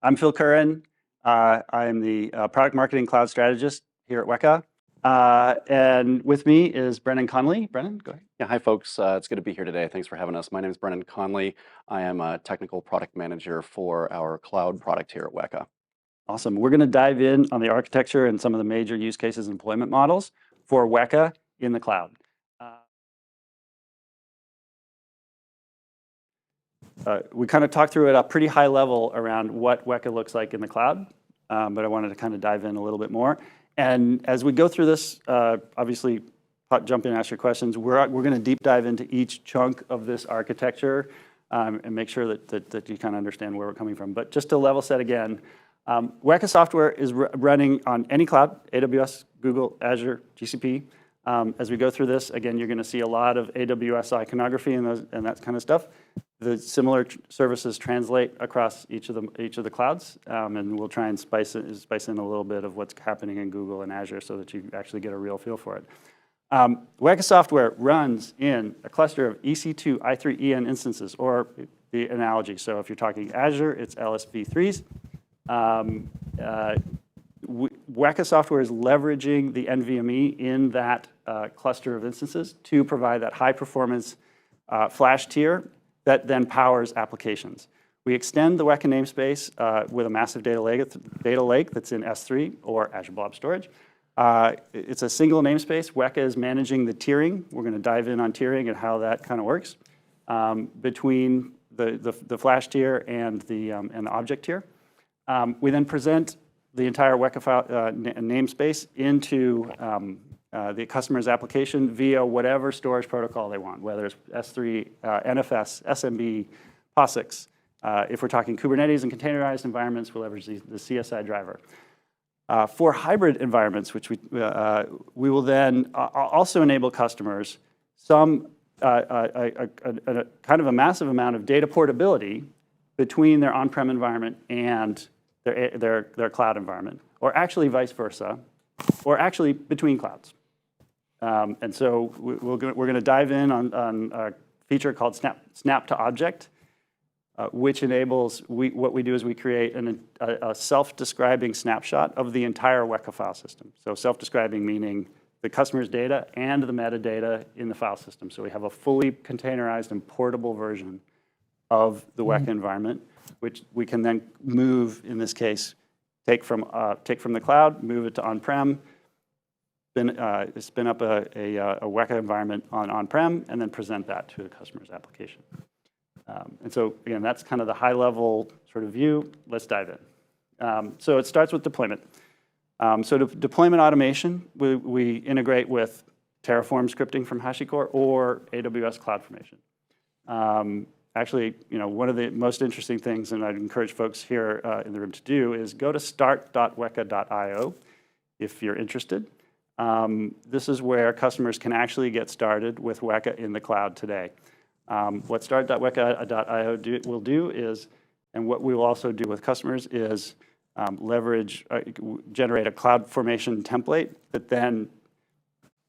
I'm Phil Curran. I'm the Product Marketing Cloud Strategist here at WEKA. And with me is Brennan Conley. Brennan, go ahead. Yeah, hi folks. It's good to be here today. Thanks for having us. My name is Brennan Conley. I am a technical product manager for our cloud product here at WEKA. Awesome. We're going to dive in on the architecture and some of the major use cases and deployment models for WEKA in the cloud. We kind of talked through at a pretty high level around what WEKA looks like in the cloud, but I wanted to kind of dive in a little bit more. And as we go through this, obviously, jump in and ask your questions. We're going to deep dive into each chunk of this architecture and make sure that you kind of understand where we're coming from. But just to level set again, WEKA software is running on any cloud, AWS, Google, Azure, GCP. As we go through this, again, you're going to see a lot of AWS iconography and that kind of stuff. The similar services translate across each of the clouds, and we'll try and spice in a little bit of what's happening in Google and Azure so that you actually get a real feel for it. WEKA software runs in a cluster of EC2 i3 EN instances, or the analogy. So if you're talking Azure, it's LSV3s. WEKA software is leveraging the NVMe in that cluster of instances to provide that high performance flash tier that then powers applications. We extend the WEKA namespace with a massive data lake that's in S3 or Azure Blob Storage. It's a single namespace. WEKA is managing the tiering. We're going to dive in on tiering and how that kind of works between the flash tier and the object tier. We then present the entire WEKA file, namespace into the customer's application via whatever storage protocol they want, whether it's S3, NFS, SMB, POSIX. If we're talking Kubernetes and containerized environments, we'll leverage the CSI driver. For hybrid environments, which we will then also enable customers some kind of a massive amount of data portability between their on-prem environment and their cloud environment, or actually vice versa, or actually between clouds. And so we're going to dive in on a feature called Snap to Object, which enables, what we do is we create a self-describing snapshot of the entire WEKA file system. So self-describing meaning the customer's data and the metadata in the file system. So we have a fully containerized and portable version of the WEKA environment, which we can then move, in this case, take from the cloud, move it to on-prem, spin up a WEKA environment on-prem, and then present that to a customer's application. And so, again, that's kind of the high-level sort of view. Let's dive in. So it starts with deployment. So deployment automation, we integrate with Terraform scripting from HashiCorp or AWS CloudFormation. Actually, one of the most interesting things, and I'd encourage folks here in the room to do, is go to start.weka.io if you're interested. This is where customers can actually get started with WEKA in the cloud today. What start.weka.io will do is, and what we will also do with customers is generate a CloudFormation template that then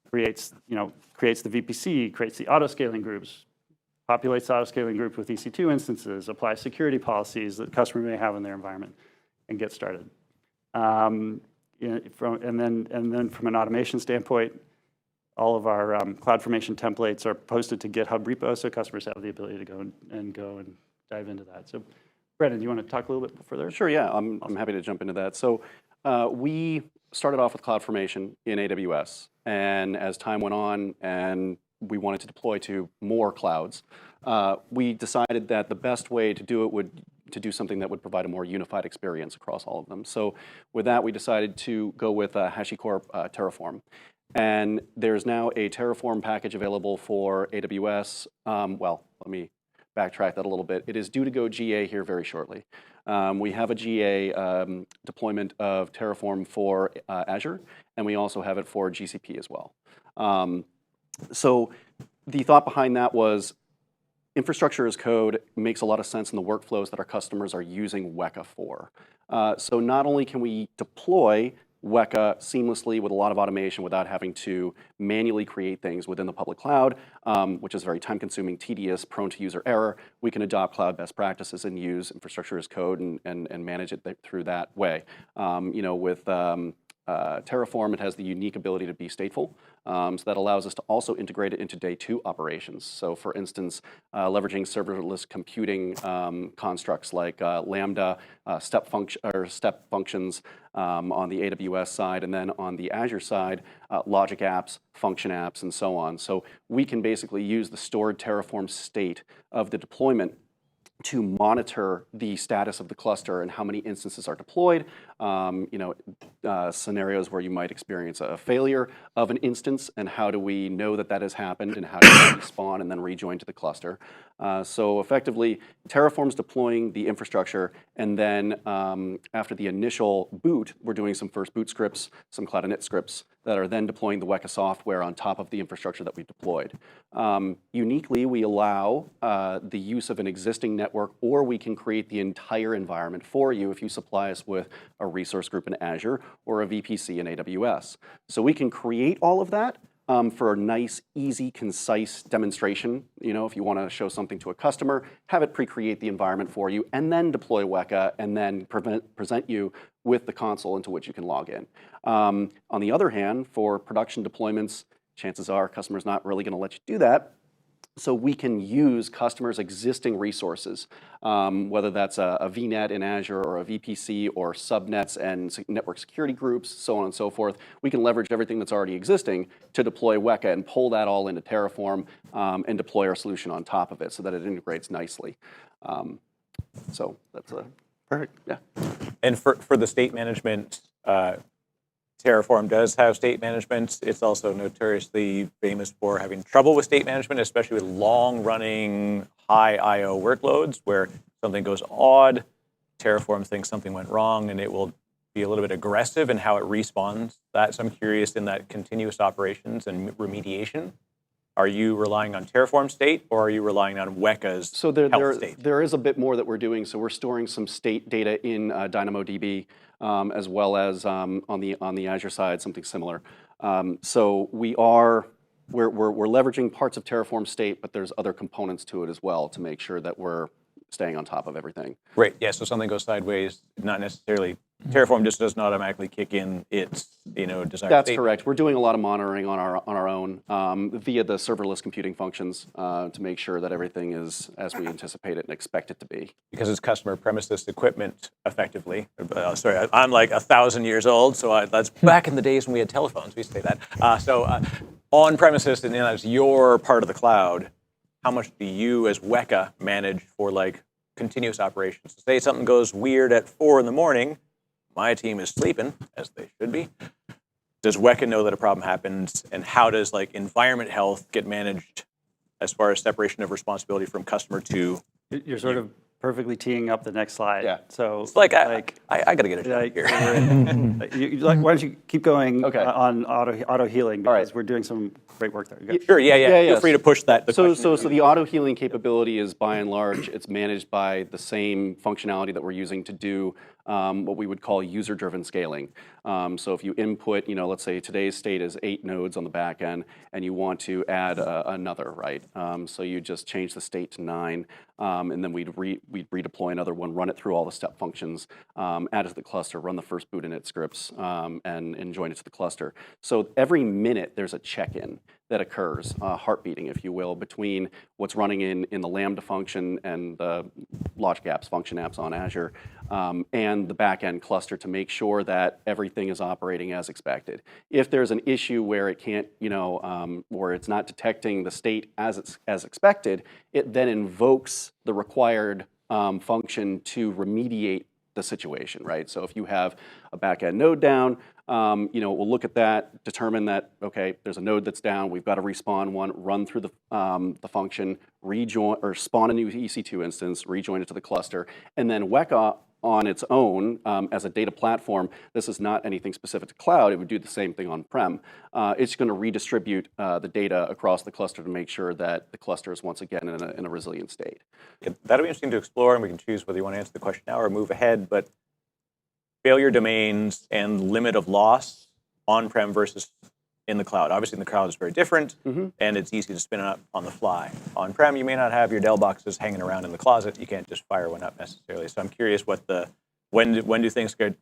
creates the VPC, creates the autoscaling groups, populates the autoscaling group with EC2 instances, applies security policies that the customer may have in their environment, and get started. And then from an automation standpoint, all of our CloudFormation templates are posted to GitHub repo, so customers have the ability to go and dive into that. So, Brennan, do you want to talk a little bit further? Sure, yeah, I'm happy to jump into that. So we started off with CloudFormation in AWS, and as time went on and we wanted to deploy to more clouds, we decided that the best way to do it would to do something that would provide a more unified experience across all of them. So with that, we decided to go with HashiCorp Terraform. And there's now a Terraform package available for AWS. Well, let me backtrack that a little bit. It is due to go GA here very shortly. We have a GA deployment of Terraform for Azure, and we also have it for GCP as well. So the thought behind that was infrastructure as code makes a lot of sense in the workflows that our customers are using WEKA for. So not only can we deploy WEKA seamlessly with a lot of automation without having to manually create things within the public cloud, which is very time-consuming, tedious, prone to user error. We can adopt cloud best practices and use infrastructure as code and manage it through that way. With Terraform, it has the unique ability to be stateful, so that allows us to also integrate it into day 2 operations. So for instance, leveraging serverless computing constructs like Lambda, step functions on the AWS side, and then on the Azure side, logic apps, function apps, and so on. So we can basically use the stored Terraform state of the deployment to monitor the status of the cluster and how many instances are deployed, scenarios where you might experience a failure of an instance, and how do we know that that has happened, and how do we respawn and then rejoin to the cluster. So effectively, Terraform's deploying the infrastructure, and then after the initial boot, we're doing some first boot scripts, some cloud init scripts that are then deploying the WEKA software on top of the infrastructure that we've deployed. Uniquely, we allow the use of an existing network, or we can create the entire environment for you if you supply us with a resource group in Azure or a VPC in AWS. So we can create all of that for a nice, easy, concise demonstration. If you want to show something to a customer, have it pre-create the environment for you, and then deploy WEKA, and then present you with the console into which you can log in. On the other hand, for production deployments, chances are customers not really going to let you do that. So we can use customers' existing resources, whether that's a VNet in Azure or a VPC or subnets and network security groups, so on and so forth. We can leverage everything that's already existing to deploy WEKA and pull that all into Terraform and deploy our solution on top of it so that it integrates nicely. So that's perfect. Yeah. And for the state management, Terraform does have state management. It's also notoriously famous for having trouble with state management, especially with long-running, high I/O workloads where something goes odd, Terraform thinks something went wrong, and it will be a little bit aggressive in how it respawns that. So I'm curious, in that continuous operations and remediation, are you relying on Terraform state, or are you relying on WEKA's health state? There is a bit more that we're doing. So we're storing some state data in DynamoDB, as well as on the Azure side, something similar. So we're leveraging parts of Terraform state, but there's other components to it as well to make sure that we're staying on top of everything. Right. Yeah. So something goes sideways, not necessarily. Terraform just does not automatically kick in its desired state. That's correct. We're doing a lot of monitoring on our own via the serverless computing functions to make sure that everything is as we anticipate it and expect it to be. Because it's customer premises equipment, effectively. Sorry, I'm like 1,000 years old, so that's back in the days when we had telephones. We used to say that. On premises, and that's your part of the cloud. How much do you, as WEKA, manage for continuous operations? Say something goes weird at 4 a.m. My team is sleeping, as they should be. Does WEKA know that a problem happens, and how does environment health get managed as far as separation of responsibility from customer to? You're sort of perfectly teeing up the next slide. Yeah. So it's I got to get a job here. Why don't you keep going Okay. on auto healing, because we're doing some great work there. Sure. Yeah. Feel free to push that. So the auto healing capability is, by and large, it's managed by the same functionality that we're using to do what we would call user-driven scaling. So if you input, let's say today's state is 8 nodes on the back end, and you want to add another, right? So you just change the state to 9, and then we'd redeploy another one, run it through all the step functions, add it to the cluster, run the first boot init scripts, and join it to the cluster. So every minute there's a check-in that occurs, heartbeating, if you will, between what's running in the Lambda function and the logic apps, function apps on Azure, and the back-end cluster to make sure that everything is operating as expected. If there's an issue where it can't, where it's not detecting the state as expected, it then invokes the required function to remediate the situation, right? So if you have a back-end node down, we'll look at that, determine that, okay, there's a node that's down, we've got to respawn one, run through the function, rejoin, or spawn a new EC2 instance, rejoin it to the cluster, and then WEKA on its own as a data platform. This is not anything specific to cloud. It would do the same thing on-prem. It's going to redistribute the data across the cluster to make sure that the cluster is once again in a resilient state. That'll be interesting to explore, and we can choose whether you want to answer the question now or move ahead. But failure domains and limit of loss on-prem versus in the cloud. Obviously, in the cloud is very different, and it's easy to spin it up on the fly. On-prem, you may not have your Dell boxes hanging around in the closet. You can't just fire one up necessarily. So I'm curious when do things get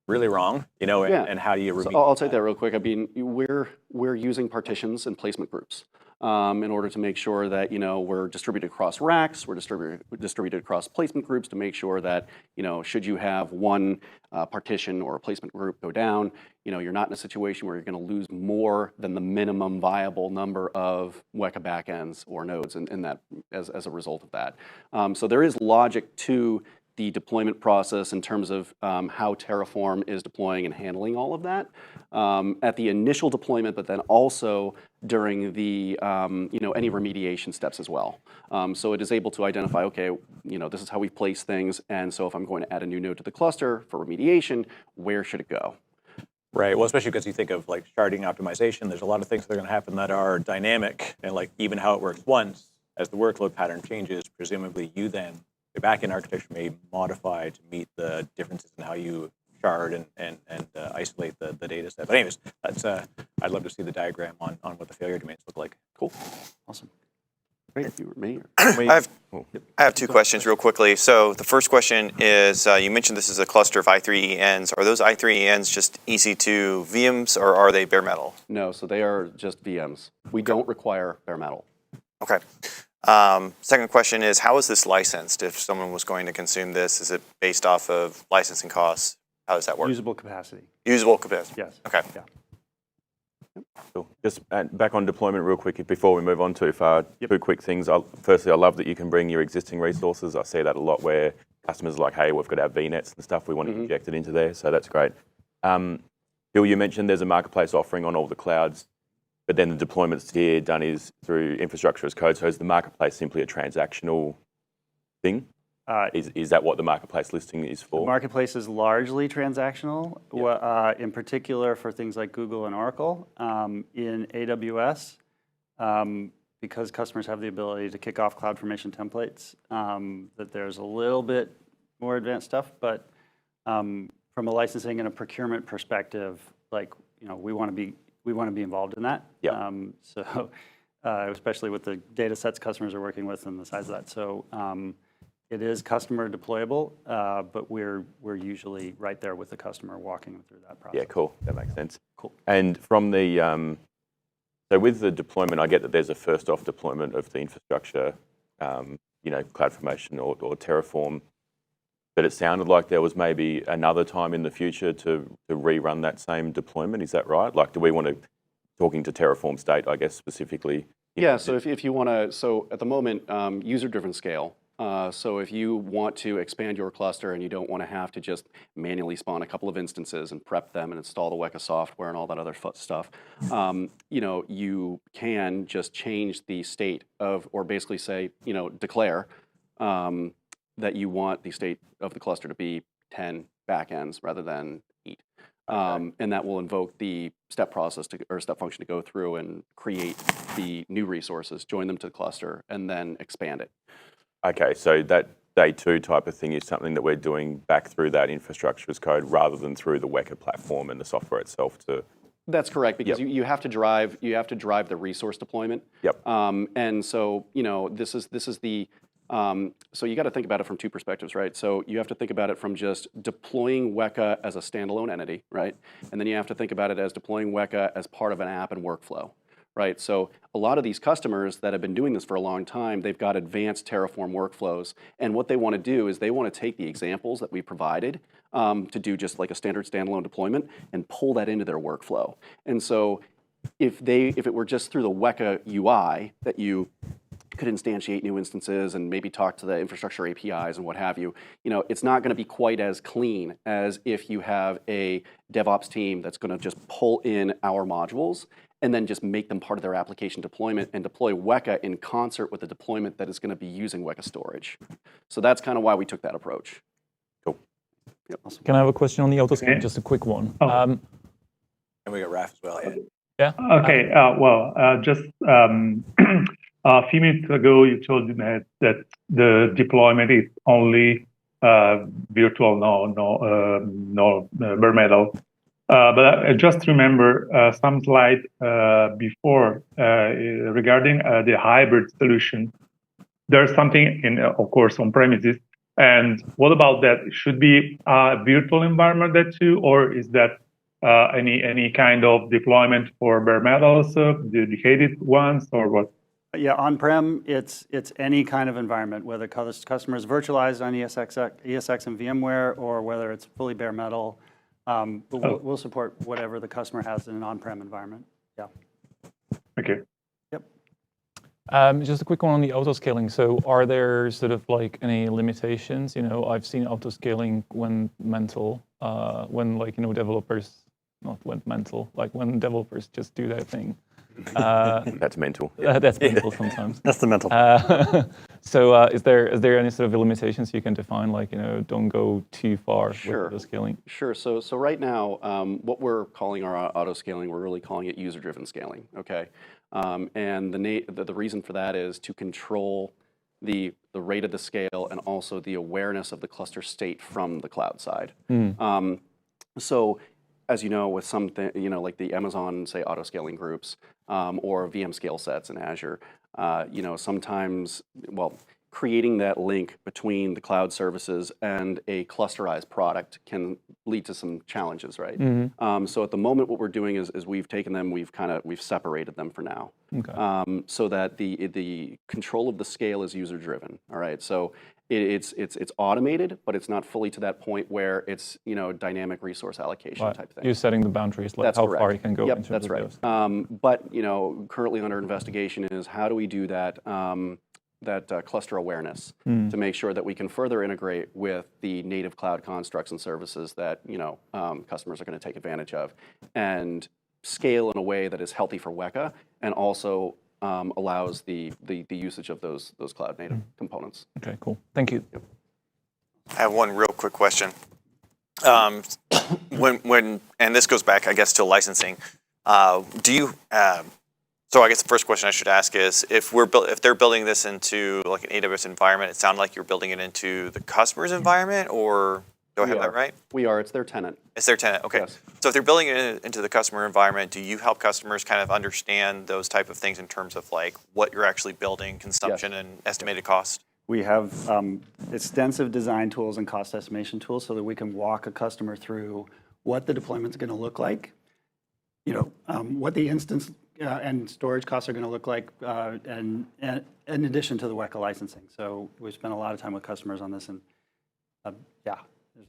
really wrong, and how do you remediate? So I'll take that real quick. I mean, we're using partitions and placement groups in order to make sure that we're distributed across racks, we're distributed across placement groups to make sure that should you have one partition or a placement group go down, you're not in a situation where you're going to lose more than the minimum viable number of WEKA backends or nodes in that as a result of that. So there is logic to the deployment process in terms of how Terraform is deploying and handling all of that at the initial deployment, but then also during the any remediation steps as well. So it is able to identify, okay, this is how we place things, and so if I'm going to add a new node to the cluster for remediation, where should it go? Right. Well, especially because you think of like sharding optimization, there's a lot of things that are going to happen that are dynamic, and like even how it works once as the workload pattern changes, presumably your backend architecture may modify to meet the differences in how you shard and isolate the data set. But anyways, that's I'd love to see the diagram on what the failure domains look like. Cool. Awesome. Great. If you were me. I have two questions real quickly. So the first question is, you mentioned this is a cluster of i3ENs. Are those i3ENs just EC2 VMs, or are they bare metal? No, so they are just VMs. We don't require bare metal. Okay. Second question is, how is this licensed? If someone was going to consume this, is it based off of licensing costs? How does that work? Usable capacity. Usable capacity? Yes. Okay. Yeah. Cool. Just back on deployment real quick before we move on too far. Two quick things. Firstly, I love that you can bring your existing resources. I see that a lot where customers are like, hey, we've got our VNets and stuff. We want to inject it into there. So that's great. Bill, you mentioned there's a marketplace offering on all the clouds, but then the deployment's here done is through infrastructure as code. So is the marketplace simply a transactional thing? Is that what the marketplace listing is for? The marketplace is largely transactional, in particular for things like Google and Oracle. In AWS, because customers have the ability to kick off CloudFormation templates, that there's a little bit more advanced stuff. But from a licensing and a procurement perspective, we want to be involved in that. Yeah. So especially with the data sets customers are working with and the size of that. So it is customer deployable, but we're usually right there with the customer walking them through that process. Yeah, cool. That makes sense. Cool. And from the so with the deployment, I get that there's a first off deployment of the infrastructure, CloudFormation or Terraform. But it sounded like there was maybe another time in the future to rerun that same deployment. Is that right? Like, do we want to, talking to Terraform State, I guess, specifically? Yeah, so if you want to, so at the moment, user-driven scale. So if you want to expand your cluster and you don't want to have to just manually spawn a couple of instances and prep them and install the WEKA software and all that other stuff, you can just change the state of, or basically say, declare that you want the state of the cluster to be 10 backends rather than 8. And that will invoke the step process or step function to go through and create the new resources, join them to the cluster, and then expand it. Okay, so that day two type of thing is something that we're doing back through that infrastructure as code rather than through the WEKA platform and the software itself to. That's correct, because you have to drive the resource deployment. Yep. And so this is the so you got to think about it from two perspectives, right? So you have to think about it from just deploying WEKA as a standalone entity, right? And then you have to think about it as deploying WEKA as part of an app and workflow, right? So a lot of these customers that have been doing this for a long time, they've got advanced Terraform workflows, and what they want to do is they want to take the examples that we provided to do just like a standard standalone deployment and pull that into their workflow. And so if it were just through the WEKA UI that you could instantiate new instances and maybe talk to the infrastructure APIs and what have you, it's not going to be quite as clean as if you have a DevOps team that's going to just pull in our modules and then just make them part of their application deployment and deploy WEKA in concert with the deployment that is going to be using WEKA storage. So that's kind of why we took that approach. Cool. Yep. Awesome. Can I have a question on the autoscaling? Just a quick one. And we got Raf as well. Yeah. Okay. Just a few minutes ago, you told me that the deployment is only virtual, no bare metal. But I just remember some slide before regarding the hybrid solution. There's something in, of course, on premises. And what about that? Should be a virtual environment that too, or is that any kind of deployment for bare metals, dedicated ones, or what? Yeah, on-prem, it's any kind of environment, whether customers virtualized on ESX and VMware, or whether it's fully bare metal. But we'll support whatever the customer has in an on-prem environment. Yeah. Okay. Yep. Just a quick one on the autoscaling. So are there sort of like any limitations? I've seen autoscaling when mental, when developers, not went mental, like when developers just do their thing. That's mental. That's mental sometimes. That's the mental. So is there any sort of limitations you can define, like, don't go too far with autoscaling? Sure. So right now, what we're calling our autoscaling, we're really calling it user-driven scaling, okay? And the reason for that is to control the rate of the scale and also the awareness of the cluster state from the cloud side. So as you know, with something, like the Amazon, say, autoscaling groups, or VM scale sets in Azure, sometimes, creating that link between the cloud services and a clusterized product can lead to some challenges, right? So at the moment, what we're doing is we've taken them, we've separated them for now, so that the control of the scale is user driven. All right, so it's automated, but it's not fully to that point where it's dynamic resource allocation type thing. You're setting the boundaries, like That's how correct. far you can go. Yep, in terms that's of right. those. But currently under investigation is how do we do that cluster awareness to make sure that we can further integrate with the native cloud constructs and services that customers are going to take advantage of, and scale in a way that is healthy for WEKA and also allows the usage of those cloud native components. Okay, cool. Thank you. Yep. I have one real quick question. And this goes back, I guess, to licensing. So I guess the first question I should ask is, if they're building this into like an AWS environment, it sounds like you're building it into the customer's environment, or do I have that right? We are. It's their tenant. It's their tenant. Okay. Yes. So if they're building it into the customer environment, do you help customers kind of understand those type of things in terms of like what you're actually building, consumption, and estimated cost? We have extensive design tools and cost estimation tools so that we can walk a customer through what the deployment's going to look like, what the instance and storage costs are going to look like, and in addition to the WEKA licensing. So we spent a lot of time with customers on this, and there's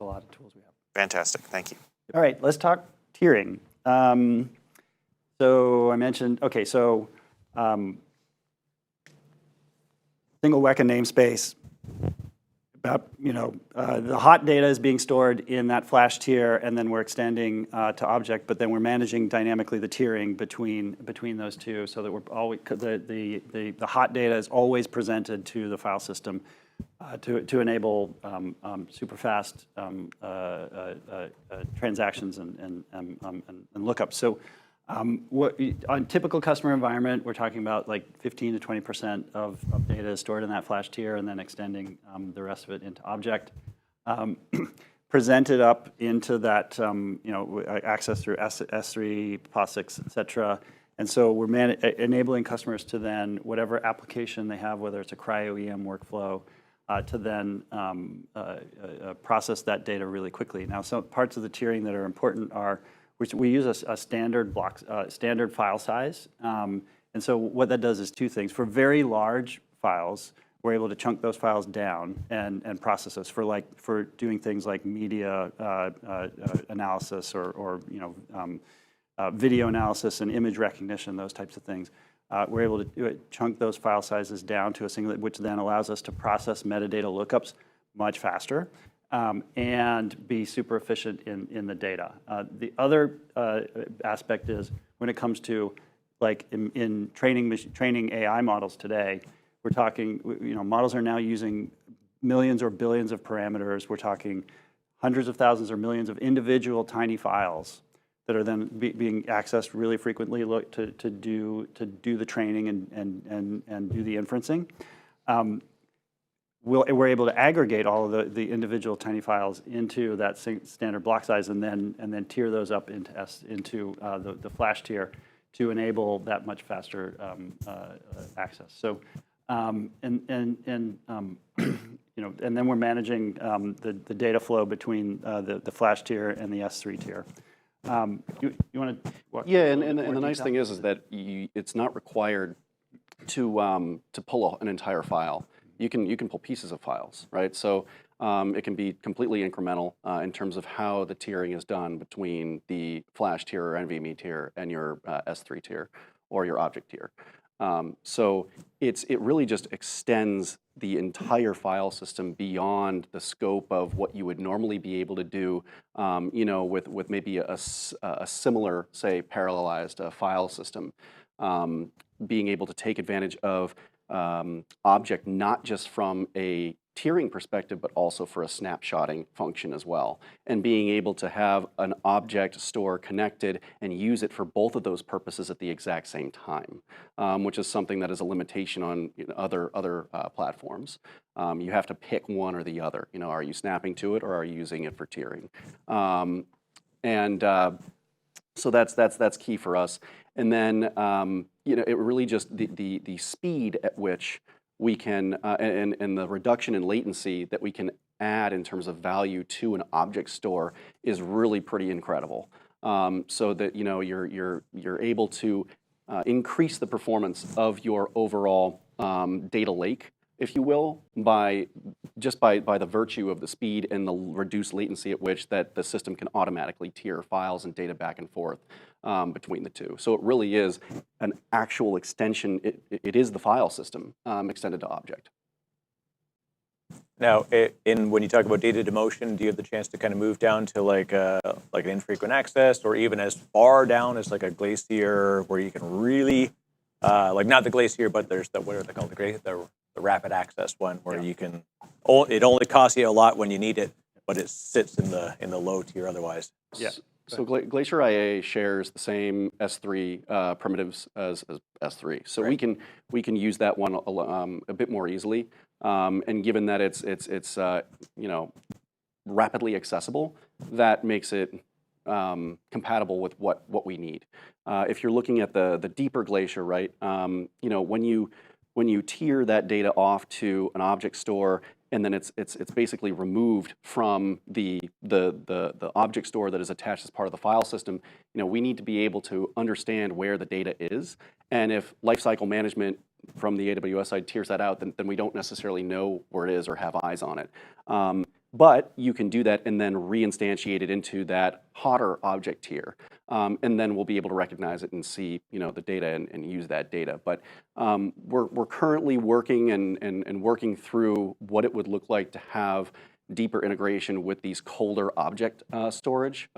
a lot of tools we have. Fantastic. Thank you. All right, let's talk tiering. So I mentioned, single WEKA namespace. The hot data is being stored in that flash tier, and then we're extending to object, but then we're managing dynamically the tiering between those two, so that we're always the hot data is always presented to the file system to enable super fast transactions and lookups. So on typical customer environment, we're talking about like 15 to 20% of data is stored in that flash tier, and then extending the rest of it into object. Presented up into that, access through S3, POSIX, et cetera. And so we're enabling customers to then, whatever application they have, whether it's a cryo-EM workflow, to then process that data really quickly. Now, some parts of the tiering that are important are, we use a standard standard file size. And so what that does is two things. For very large files, we're able to chunk those files down and process those for doing things like media analysis or video analysis and image recognition, those types of things. We're able to chunk those file sizes down to a single, which then allows us to process metadata lookups much faster. And be super efficient in the data. The other aspect is when it comes to in training AI models today, we're talking, models are now using millions or billions of parameters. We're talking hundreds of thousands or millions of individual tiny files that are then being accessed really frequently to do the training and do the inferencing. we're able to aggregate all of the individual tiny files into that standard block size, and then tier those up into the flash tier to enable that much faster access. So, and then we're managing the data flow between the flash tier and the S3 tier. You want to? Yeah, and the nice thing is that it's not required to pull an entire file. You can pull pieces of files, right? So it can be completely incremental in terms of how the tiering is done between the flash tier or NVMe tier and your S3 tier or your object tier. So it really just extends the entire file system beyond the scope of what you would normally be able to do, with maybe a similar, say, parallelized file system. Being able to take advantage of object not just from a tiering perspective, but also for a snapshotting function as well. And being able to have an object store connected and use it for both of those purposes at the exact same time, which is something that is a limitation on other platforms. You have to pick one or the other. Are you snapping to it or are you using it for tiering? So that's key for us. And then it really just the speed at which we can and the reduction in latency that we can add in terms of value to an object store is really pretty incredible. So that you're able to increase the performance of your overall data lake, if you will, by the virtue of the speed and the reduced latency at which that the system can automatically tier files and data back and forth between the two. So it really is an actual extension. It is the file system extended to object. Now, when you talk about data demotion, do you have the chance to kind of move down to like an infrequent access, or even as far down as like a Glacier, where you can really, like not the Glacier, but there's what are they called, the rapid access one, where you can, it only costs you a lot when you need it, but it sits in the low tier otherwise. Yeah. So Glacier IA shares the same S3 primitives as S3. So we can use that one a bit more easily. And given that it's rapidly accessible, that makes it compatible with what we need. If you're looking at the deeper Glacier, right? When you tier that data off to an object store, and then it's basically removed from the object store that is attached as part of the file system. We need to be able to understand where the data is, and if lifecycle management from the AWS side tiers that out, then we don't necessarily know where it is or have eyes on it. But you can do that and then reinstantiate it into that hotter object tier. And then we'll be able to recognize it and see the data and use that data. But we're currently working and working through what it would look like to have deeper integration with these colder object storage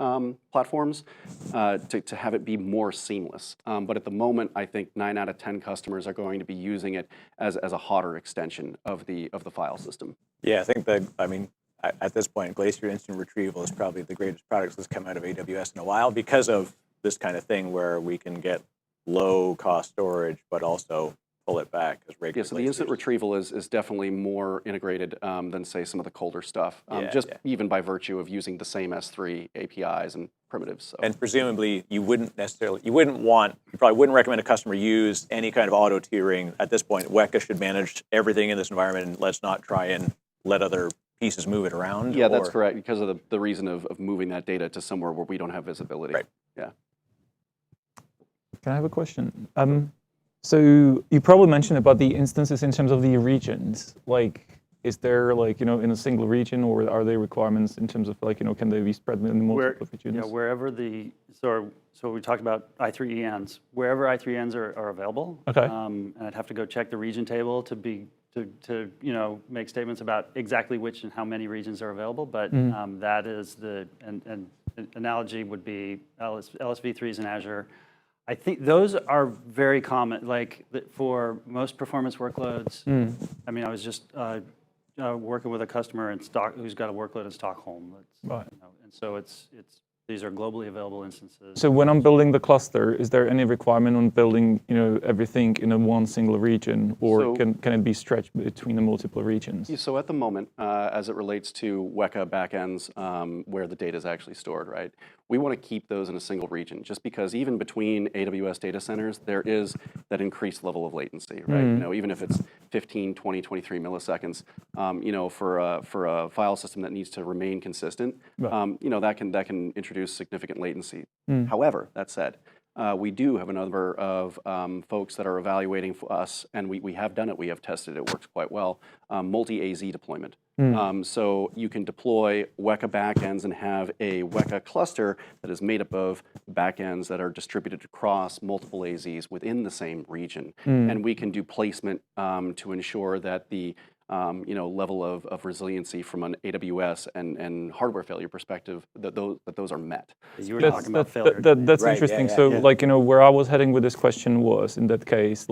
platforms to have it be more seamless. But at the moment, I think 9 out of 10 customers are going to be using it as a hotter extension of the file system. Yeah, I think at this point, Glacier Instant Retrieval is probably the greatest product that's come out of AWS in a while because of this kind of thing where we can get low cost storage, but also pull it back as regular. Yeah, so the instant retrieval is definitely more integrated than, say, some of the colder stuff, even by virtue of using the same S3 APIs and primitives. So. And presumably, you probably wouldn't recommend a customer use any kind of auto tiering at this point. WEKA should manage everything in this environment, and let's not try and let other pieces move it around? Yeah, that's correct, because of the reason of moving that data to somewhere where we don't have visibility. Right. Yeah. Can I have a question? So you probably mentioned about the instances in terms of the regions. Like, is there in a single region, or are there requirements in terms of can they be spread in multiple regions? Yeah, wherever so we talked about I3ENs. Wherever I3ENs are available. Okay. And I'd have to go check the region table to make statements about exactly which and how many regions are available. But that is and analogy would be LSV3s in Azure. I think those are very common, for most performance workloads. I mean, I was just working with a customer who's got a workload in Stockholm. Right. And so These are globally available instances. So when I'm building the cluster, is there any requirement on building, everything in a one single region, or So- can it be stretched between the multiple regions? So at the moment, as it relates to WEKA backends where the data is actually stored, right? We want to keep those in a single region, just because even between AWS data centers, there is that increased level of latency, right? Even if it's 15, 20, 23 milliseconds, for a file system that needs to remain consistent, that can introduce significant latency. However, that said, we do have a number of folks that are evaluating for us, and we have done it, we have tested it, works quite well, multi-AZ deployment. So you can deploy WEKA backends and have a WEKA cluster that is made up of backends that are distributed across multiple AZs within the same region. And we can do placement to ensure that the level of resiliency from an AWS and hardware failure perspective, that those are met. You were talking about failure. That's Right, interesting. yeah, So, yeah. where I was heading with this question was, in that case,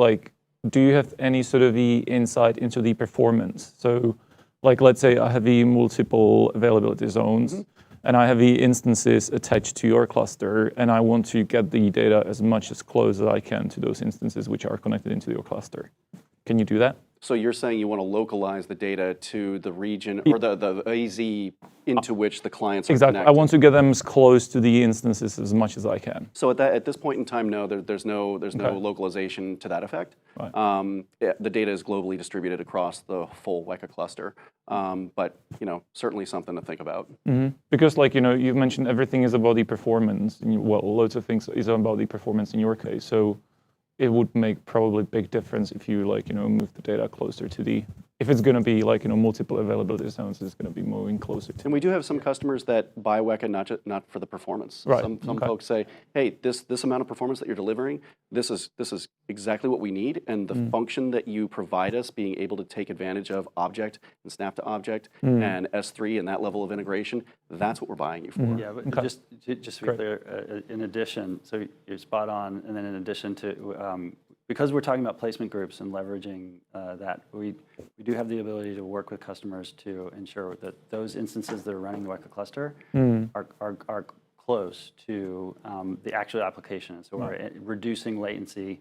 do you have any sort of the insight into the performance? So, let's say I have the multiple availability zones, and I have the instances attached to your cluster, and I want to get the data as much as close as I can to those instances which are connected into your cluster. Can you do that? So you're saying you want to localize the data to the region or the AZ into which the clients are Exactly. connected? I want to get them as close to the instances as much as I can. So at this point in time, no, there's no localization to that effect. Right. The data is globally distributed across the full WEKA cluster, but certainly something to think about. Because, you've mentioned everything is about the performance. Well, loads of things is about the performance in your case. So it would make probably big difference if you move the data closer to the. If it's going to be multiple availability zones, it's going to be moving closer to. And we do have some customers that buy WEKA not for the performance. Right. Some Okay. folks say, hey, this amount of performance that you're delivering, this is exactly what we need, and the function that you provide us, being able to take advantage of object and snap to object and S3 and that level of integration, that's what we're buying you for. Yeah, but just to be clear, in addition, so you're spot on, and then in addition to, because we're talking about placement groups and leveraging that, we do have the ability to work with customers to ensure that those instances that are running the WEKA cluster are close to the actual application. So we're reducing latency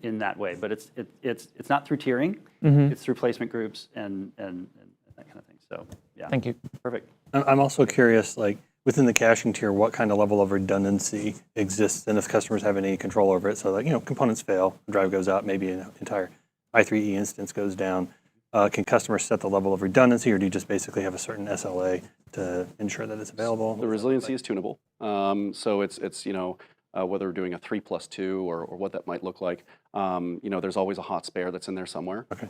in that way. But it's not through tiering, it's through placement groups and that kind of thing. So yeah. Thank you. Perfect. I'm also curious, within the caching tier, what kind of level of redundancy exists, and if customers have any control over it. So, components fail, the drive goes out, maybe an entire i3E instance goes down. Can customers set the level of redundancy, or do you just basically have a certain SLA to ensure that it's available? The resiliency is tunable. So it's whether we're doing a 3+2 or what that might look like. There's always a hot spare that's in there somewhere. Okay.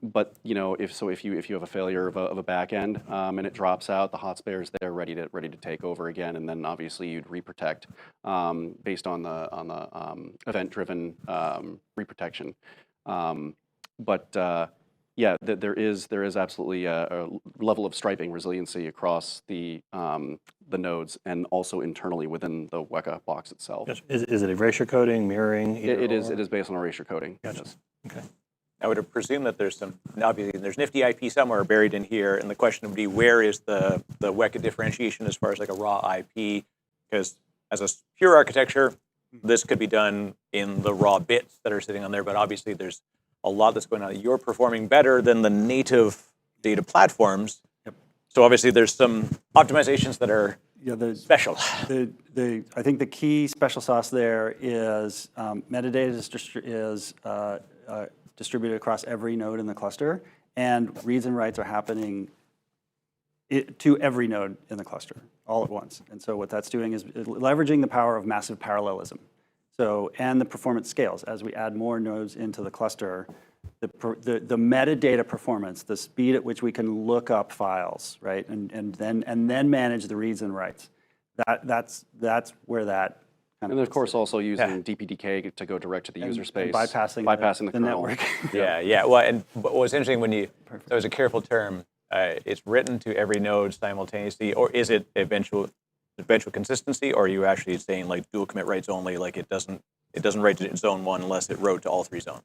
But if you have a failure of a back end and it drops out, the hot spare is there ready to take over again, and then obviously you'd reprotect based on the event-driven reprotection. Yeah, there is absolutely a level of striping resiliency across the nodes and also internally within the WEKA box itself. Is it erasure coding, mirroring? It is based on erasure coding. Gotcha. Yes. Okay. I would presume that there's there's nifty IP somewhere buried in here, and the question would be, where is the WEKA differentiation as far as a raw IP? Because as a pure architecture, this could be done in the raw bits that are sitting on there, but obviously there's a lot that's going on. You're performing better than the native data platforms. Yep. So obviously there's some optimizations that are special. I think the key special sauce there is metadata is distributed across every node in the cluster, and reads and writes are happening to every node in the cluster all at once. And so what that's doing is leveraging the power of massive parallelism. So, and the performance scales. As we add more nodes into the cluster, the metadata performance, the speed at which we can look up files, right, and then manage the reads and writes. That's where that kind of. And of course, also using DPDK to go direct to the user space, bypassing the kernel. network. Yeah. Well, and what was interesting that was a careful term. It's written to every node simultaneously, or is it eventual consistency, or are you actually saying dual commit writes only, it doesn't write to zone 1 unless it wrote to all 3 zones?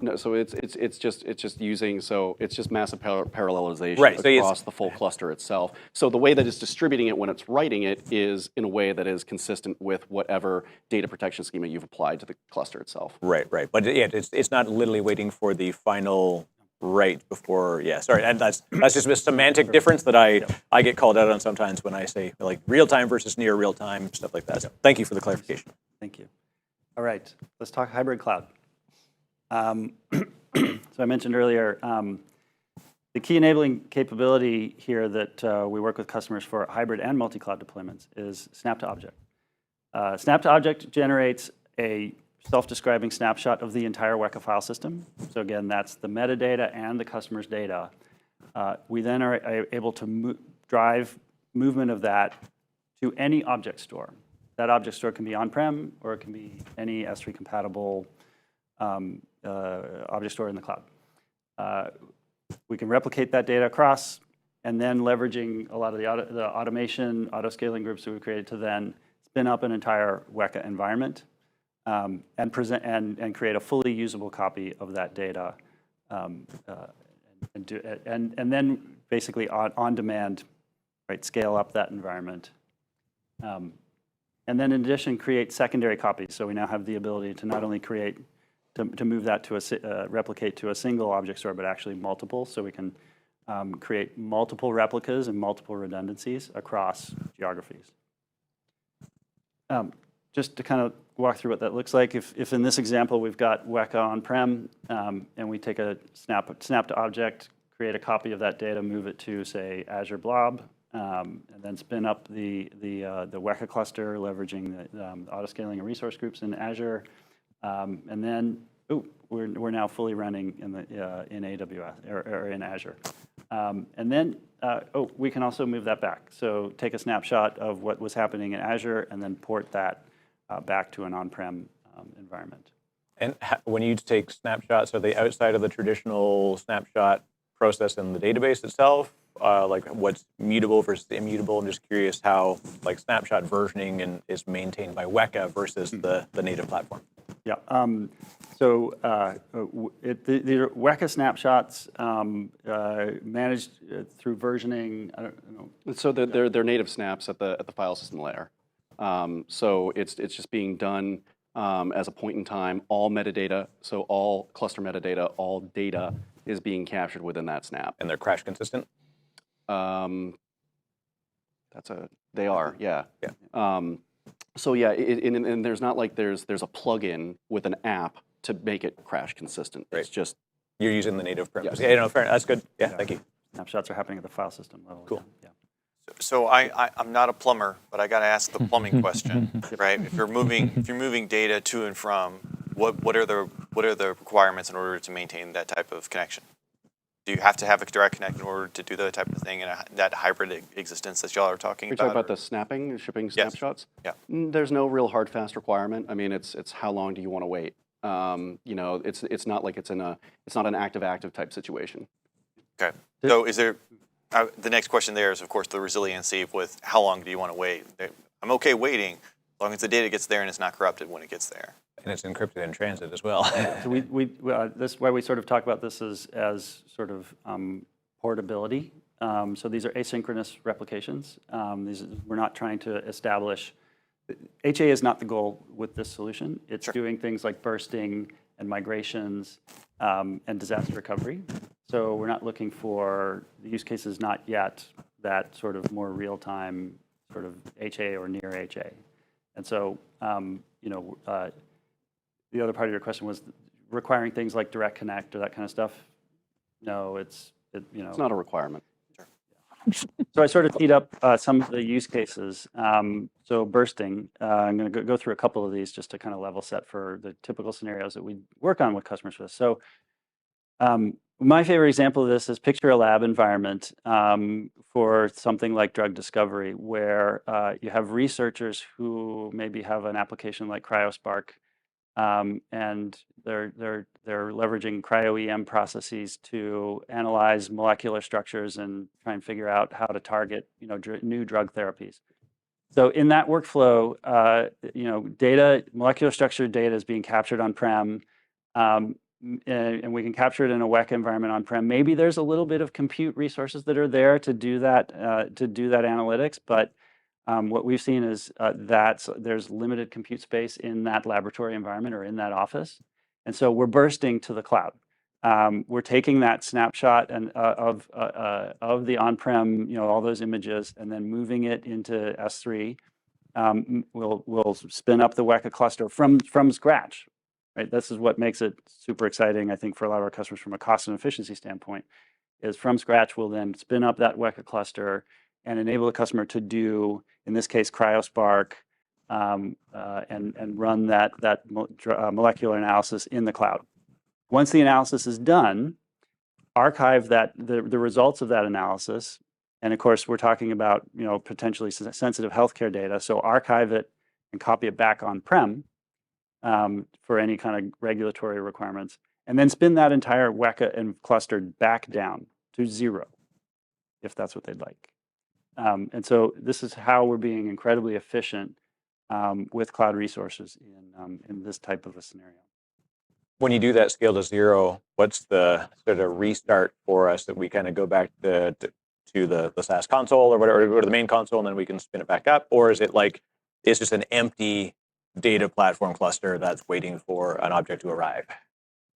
No, so it's just using, so it's just massive parallelization Right, so across the full cluster itself. So the way that it's distributing it when it's writing it is in a way that is consistent with whatever data protection schema you've applied to the cluster itself. Right, right. But yeah, it's not literally waiting for the final write before. Yeah, sorry, and that's just a semantic difference that I get called out on sometimes when I say like real time versus near real time stuff like that. So thank you for the clarification. Thank you. All right, let's talk hybrid cloud. So I mentioned earlier, the key enabling capability here that we work with customers for hybrid and multi-cloud deployments is snap to object. Snap to object generates a self-describing snapshot of the entire WEKA file system. So again, that's the metadata and the customer's data. We then are able to drive movement of that to any object store. That object store can be on-prem, or it can be any S3 compatible object store in the cloud. We can replicate that data across, and then leveraging a lot of the automation, auto-scaling groups that we've created to then spin up an entire WEKA environment and present and create a fully usable copy of that data, and then basically on demand, right, scale up that environment. And then in addition, create secondary copies. So we now have the ability to not only create, to move that to a, replicate to a single object store, but actually multiple. So we can create multiple replicas and multiple redundancies across geographies. Just to kind of walk through what that looks like, if in this example we've got WEKA on-prem, and we take a snap to object, create a copy of that data, move it to, say, Azure Blob, and then spin up the WEKA cluster, leveraging the autoscaling and resource groups in Azure, and then we're now fully running in AWS or in Azure, and then we can also move that back. So take a snapshot of what was happening in Azure, and then port that back to an on-prem environment. And when you take snapshots, are they outside of the traditional snapshot process in the database itself? Like what's mutable versus immutable? I'm just curious how like snapshot versioning is maintained by WEKA versus the native platform. Yeah. So the WEKA snapshots managed through versioning. I don't know. So they're native snaps at the file system layer. So it's just being done as a point in time. All metadata, so all cluster metadata, all data is being captured within that snap. And they're crash consistent? They are, yeah. So yeah, and there's not like there's a plugin with an app to make it crash consistent. Right. It's just you're using the native premise. Yes. Yeah, no, fair. That's good. Yeah, thank you. Snapshots are happening at the file system level. Cool. Yeah. So I'm not a plumber, but I got to ask the plumbing question, right? If you're moving data to and from, what are the requirements in order to maintain that type of connection? Do you have to have a direct connect in order to do the type of thing in that hybrid existence that y'all are talking You're about? talking about the snapping, shipping snapshots? Yeah. There's no real hard fast requirement. I mean, it's how long do you want to wait? You know, it's not like it's not an active type situation. Okay. So is there? The next question there is, of course, the resiliency with how long do you want to wait? I'm okay waiting as long as the data gets there and it's not corrupted when it gets there. And it's encrypted in transit as well. So this why we sort of talk about this as sort of portability. So these are asynchronous replications. We're not trying to establish. HA is not the goal with this solution. It's doing things like bursting and migrations and disaster recovery. So we're not looking for the use cases, not yet, that sort of more real-time sort of HA or near HA. And so, the other part of your question was requiring things like direct connect or that kind of stuff. No, it's not a requirement. So I sort of teed up some of the use cases. So bursting, I'm going to go through a couple of these just to kind of level set for the typical scenarios that we work on with customers with. So my favorite example of this is picture a lab environment for something like drug discovery, where you have researchers who maybe have an application like CryoSpark, and they're leveraging cryo-EM processes to analyze molecular structures and try and figure out how to target new drug therapies. So in that workflow, molecular structure data is being captured on-prem. and we can capture it in a WEKA environment on-prem. Maybe there's a little bit of compute resources that are there to do that analytics, but what we've seen is that there's limited compute space in that laboratory environment or in that office, and so we're bursting to the cloud. We're taking that snapshot of the on-prem, all those images, and then moving it into S3. We'll spin up the WEKA cluster from scratch. Right? This is what makes it super exciting, I think, for a lot of our customers from a cost and efficiency standpoint, is from scratch, we'll then spin up that WEKA cluster and enable the customer to do, in this case, CryoSpark, and run that molecular analysis in the cloud. Once the analysis is done, archive the results of that analysis, and of course, we're talking about potentially sensitive healthcare data, so archive it and copy it back on-prem, for any kind of regulatory requirements, and then spin that entire WEKA and cluster back down to 0, if that's what they'd like. And so this is how we're being incredibly efficient with cloud resources in this type of a scenario. When you do that scale to 0, what's the sort of restart for us that we kind of go back to the SaaS console or whatever, or the main console, and then we can spin it back up? Or is it like it's just an empty data platform cluster that's waiting for an object to arrive?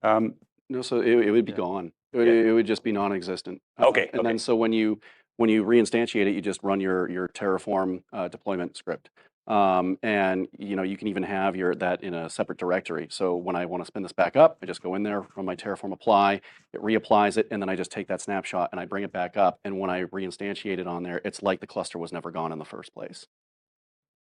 No, so it would be gone. It would just be non-existent. Okay. And then so when you reinstantiate it, you just run your Terraform deployment script. And you can even have that in a separate directory. So when I want to spin this back up, I just go in there, run my Terraform apply, it reapplies it, and then I just take that snapshot and I bring it back up. And when I reinstantiate it on there, it's like the cluster was never gone in the first place.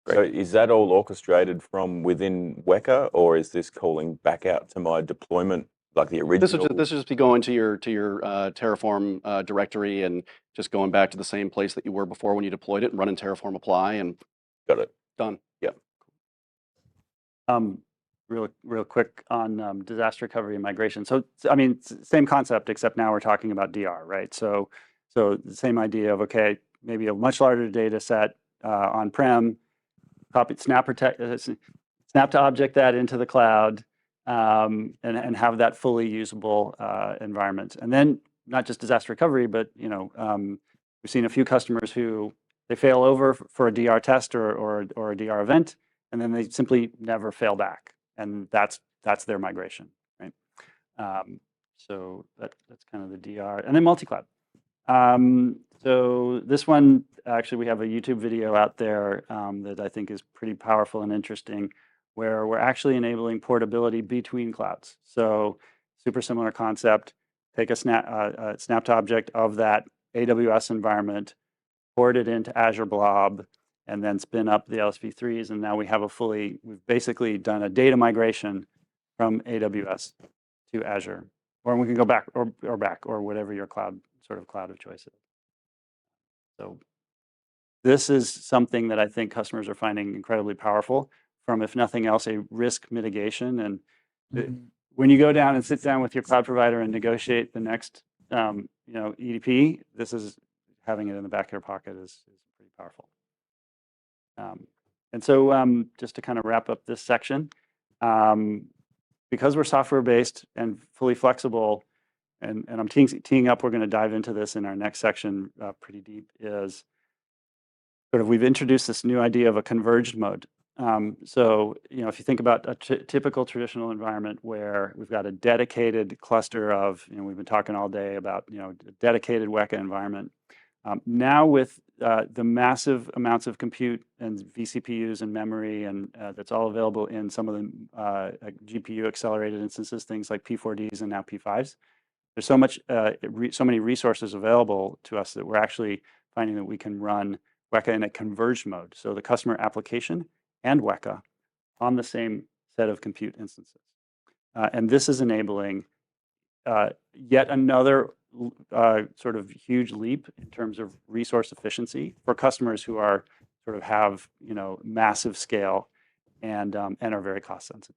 So is that all orchestrated from within WEKA, or is this calling back out to my deployment, like the original? This will just be going to your Terraform directory and just going back to the same place that you were before when you deployed it, and running Terraform apply, and Got it. done. Yep. Real quick on disaster recovery and migration. So I mean, same concept, except now we're talking about DR, right? So the same idea of, okay, maybe a much larger data set on-prem, copy, snap to object that into the cloud, and have that fully usable environment. And then not just disaster recovery, but we've seen a few customers who they fail over for a DR test or a DR event, and then they simply never fail back, and that's their migration, right? So that's kind of the DR, and then multi-cloud. So this one, actually, we have a YouTube video out there that I think is pretty powerful and interesting, where we're actually enabling portability between clouds. So super similar concept. Take a snap to object of that AWS environment, port it into Azure Blob, and then spin up the LSV3s. And now we've basically done a data migration from AWS to Azure. Or we can go back or whatever your cloud of choice is. So this is something that I think customers are finding incredibly powerful from, if nothing else, a risk mitigation. And when you go down and sit down with your cloud provider and negotiate the next EDP, this is having it in the back of your pocket is pretty powerful. And so just to kind of wrap up this section, because we're software-based and fully flexible, and I'm teeing up, we're going to dive into this in our next section pretty deep, is sort of we've introduced this new idea of a converged mode. So if you think about a typical traditional environment where we've got a dedicated cluster of, we've been talking all day about, a dedicated WEKA environment. Now with the massive amounts of compute and vCPUs and memory, and that's all available in some of the GPU accelerated instances, things like P4Ds and now P5s. There's so many resources available to us that we're actually finding that we can run WEKA in a converged mode. So the customer application and WEKA on the same set of compute instances. And this is enabling yet another sort of huge leap in terms of resource efficiency for customers who are have massive scale and are very cost sensitive.